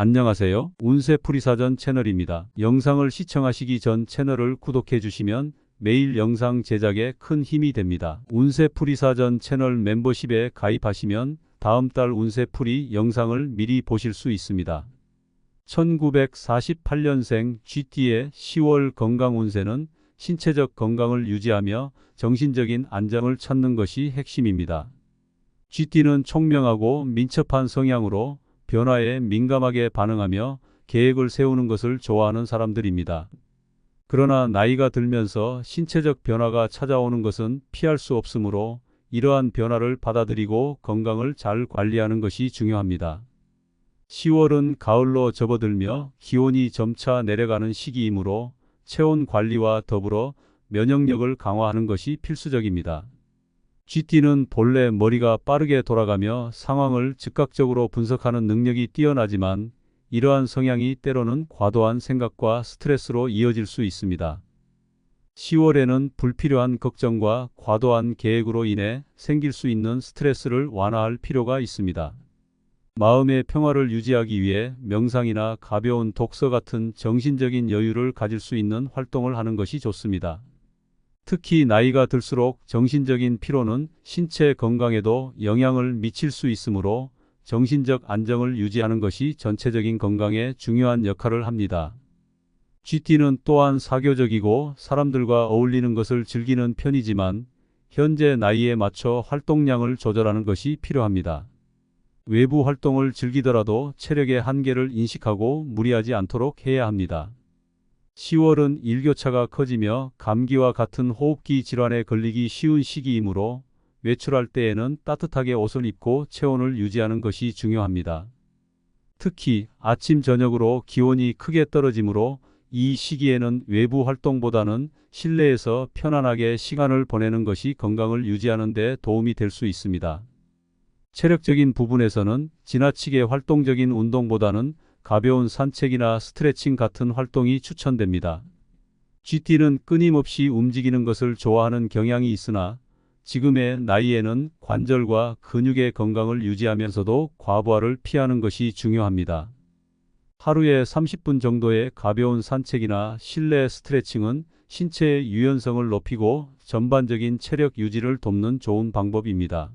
안녕하세요. 운세풀이사전 채널입니다. 영상을 시청하시기 전 채널을 구독해 주시면 매일 영상 제작에 큰 힘이 됩니다. 운세풀이사전 채널 멤버십에 가입하시면 다음 달 운세풀이 영상을 미리 보실 수 있습니다. 1948년생 GT의 10월 건강운세는 신체적 건강을 유지하며 정신적인 안정을 찾는 것이 핵심입니다. GT는 총명하고 민첩한 성향으로 변화에 민감하게 반응하며 계획을 세우는 것을 좋아하는 사람들입니다. 그러나 나이가 들면서 신체적 변화가 찾아오는 것은 피할 수 없으므로 이러한 변화를 받아들이고 건강을 잘 관리하는 것이 중요합니다. 10월은 가을로 접어들며 기온이 점차 내려가는 시기이므로 체온 관리와 더불어 면역력을 강화하는 것이 필수적입니다. GT는 본래 머리가 빠르게 돌아가며 상황을 즉각적으로 분석하는 능력이 뛰어나지만 이러한 성향이 때로는 과도한 생각과 스트레스로 이어질 수 있습니다. 10월에는 불필요한 걱정과 과도한 계획으로 인해 생길 수 있는 스트레스를 완화할 필요가 있습니다. 마음의 평화를 유지하기 위해 명상이나 가벼운 독서 같은 정신적인 여유를 가질 수 있는 활동을 하는 것이 좋습니다. 특히 나이가 들수록 정신적인 피로는 신체 건강에도 영향을 미칠 수 있으므로 정신적 안정을 유지하는 것이 전체적인 건강에 중요한 역할을 합니다. GT는 또한 사교적이고 사람들과 어울리는 것을 즐기는 편이지만 현재 나이에 맞춰 활동량을 조절하는 것이 필요합니다. 외부 활동을 즐기더라도 체력의 한계를 인식하고 무리하지 않도록 해야 합니다. 10월은 일교차가 커지며 감기와 같은 호흡기 질환에 걸리기 쉬운 시기이므로 외출할 때에는 따뜻하게 옷을 입고 체온을 유지하는 것이 중요합니다. 특히 아침 저녁으로 기온이 크게 떨어지므로 이 시기에는 외부 활동보다는 실내에서 편안하게 시간을 보내는 것이 건강을 유지하는 데 도움이 될 수 있습니다. 체력적인 부분에서는 지나치게 활동적인 운동보다는 가벼운 산책이나 스트레칭 같은 활동이 추천됩니다. GT는 끊임없이 움직이는 것을 좋아하는 경향이 있으나 지금의 나이에는 관절과 근육의 건강을 유지하면서도 과부하를 피하는 것이 중요합니다. 하루에 30분 정도의 가벼운 산책이나 실내 스트레칭은 신체의 유연성을 높이고 전반적인 체력 유지를 돕는 좋은 방법입니다.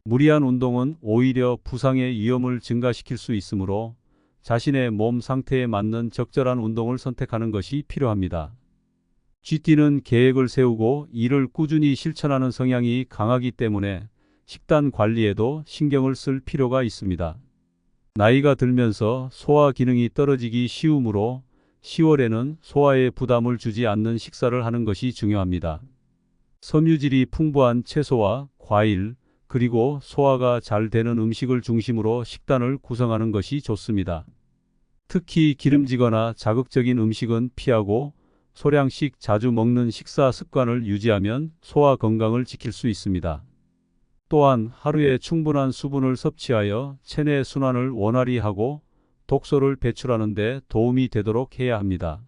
무리한 운동은 오히려 부상의 위험을 증가시킬 수 있으므로 자신의 몸 상태에 맞는 적절한 운동을 선택하는 것이 필요합니다. GT는 계획을 세우고 이를 꾸준히 실천하는 성향이 강하기 때문에 식단 관리에도 신경을 쓸 필요가 있습니다. 나이가 들면서 소화 기능이 떨어지기 쉬우므로 10월에는 소화에 부담을 주지 않는 식사를 하는 것이 중요합니다. 섬유질이 풍부한 채소와 과일, 그리고 소화가 잘 되는 음식을 중심으로 식단을 구성하는 것이 좋습니다. 특히 기름지거나 자극적인 음식은 피하고 소량씩 자주 먹는 식사 습관을 유지하면 소화 건강을 지킬 수 있습니다. 또한 하루에 충분한 수분을 섭취하여 체내 순환을 원활히 하고 독소를 배출하는 데 도움이 되도록 해야 합니다.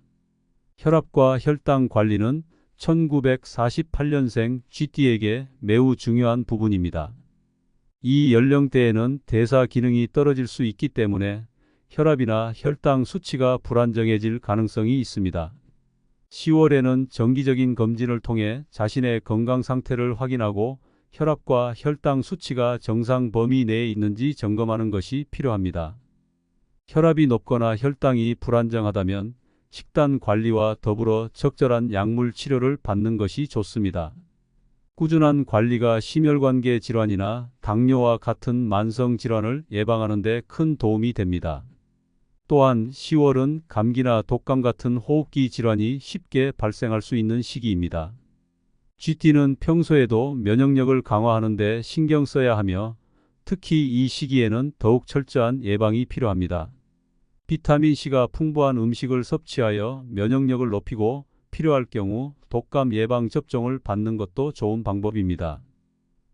혈압과 혈당 관리는 1948년생 GT에게 매우 중요한 부분입니다. 이 연령대에는 대사 기능이 떨어질 수 있기 때문에 혈압이나 혈당 수치가 불안정해질 가능성이 있습니다. 10월에는 정기적인 검진을 통해 자신의 건강 상태를 확인하고 혈압과 혈당 수치가 정상 범위 내에 있는지 점검하는 것이 필요합니다. 혈압이 높거나 혈당이 불안정하다면 식단 관리와 더불어 적절한 약물 치료를 받는 것이 좋습니다. 꾸준한 관리가 심혈관계 질환이나 당뇨와 같은 만성 질환을 예방하는 데 큰 도움이 됩니다. 또한 10월은 감기나 독감 같은 호흡기 질환이 쉽게 발생할 수 있는 시기입니다. GT는 평소에도 면역력을 강화하는 데 신경 써야 하며 특히 이 시기에는 더욱 철저한 예방이 필요합니다. 비타민C가 풍부한 음식을 섭취하여 면역력을 높이고 필요할 경우 독감 예방 접종을 받는 것도 좋은 방법입니다.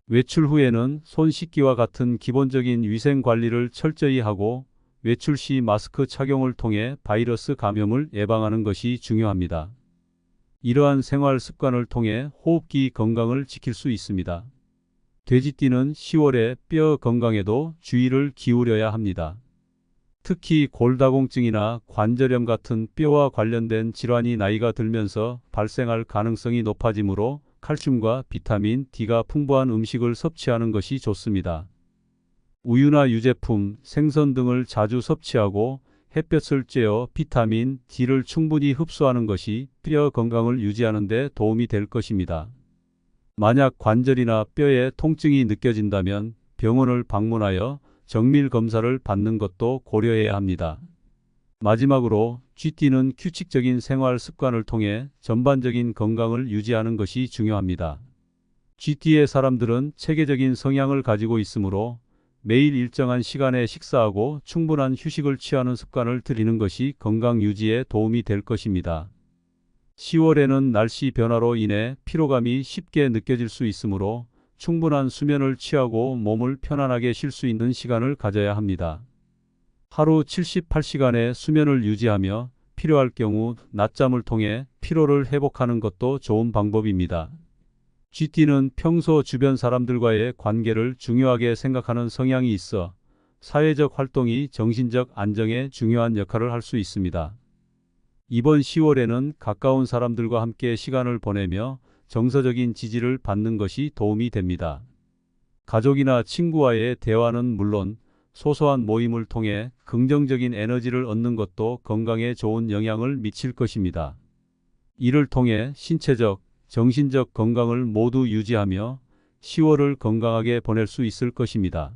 외출 후에는 손 씻기와 같은 기본적인 위생 관리를 철저히 하고 외출 시 마스크 착용을 통해 바이러스 감염을 예방하는 것이 중요합니다. 이러한 생활 습관을 통해 호흡기 건강을 지킬 수 있습니다. 돼지띠는 10월에 뼈 건강에도 주의를 기울여야 합니다. 특히 골다공증이나 관절염 같은 뼈와 관련된 질환이 나이가 들면서 발생할 가능성이 높아지므로 칼슘과 비타민 D가 풍부한 음식을 섭취하는 것이 좋습니다. 우유나 유제품, 생선 등을 자주 섭취하고 햇볕을 쬐어 비타민 D를 충분히 흡수하는 것이 뼈 건강을 유지하는 데 도움이 될 것입니다. 만약 관절이나 뼈에 통증이 느껴진다면 병원을 방문하여 정밀 검사를 받는 것도 고려해야 합니다. 마지막으로 쥐띠는 규칙적인 생활 습관을 통해 전반적인 건강을 유지하는 것이 중요합니다. 쥐띠의 사람들은 체계적인 성향을 가지고 있으므로 매일 일정한 시간에 식사하고 충분한 휴식을 취하는 습관을 들이는 것이 건강 유지에 도움이 될 것입니다. 10월에는 날씨 변화로 인해 피로감이 쉽게 느껴질 수 있으므로 충분한 수면을 취하고 몸을 편안하게 쉴 수 있는 시간을 가져야 합니다. 하루 78시간의 수면을 유지하며 필요할 경우 낮잠을 통해 피로를 회복하는 것도 좋은 방법입니다. 쥐띠는 평소 주변 사람들과의 관계를 중요하게 생각하는 성향이 있어 사회적 활동이 정신적 안정에 중요한 역할을 할 수 있습니다. 이번 10월에는 가까운 사람들과 함께 시간을 보내며 정서적인 지지를 받는 것이 도움이 됩니다. 가족이나 친구와의 대화는 물론 소소한 모임을 통해 긍정적인 에너지를 얻는 것도 건강에 좋은 영향을 미칠 것입니다. 이를 통해 신체적, 정신적 건강을 모두 유지하며 10월을 건강하게 보낼 수 있을 것입니다.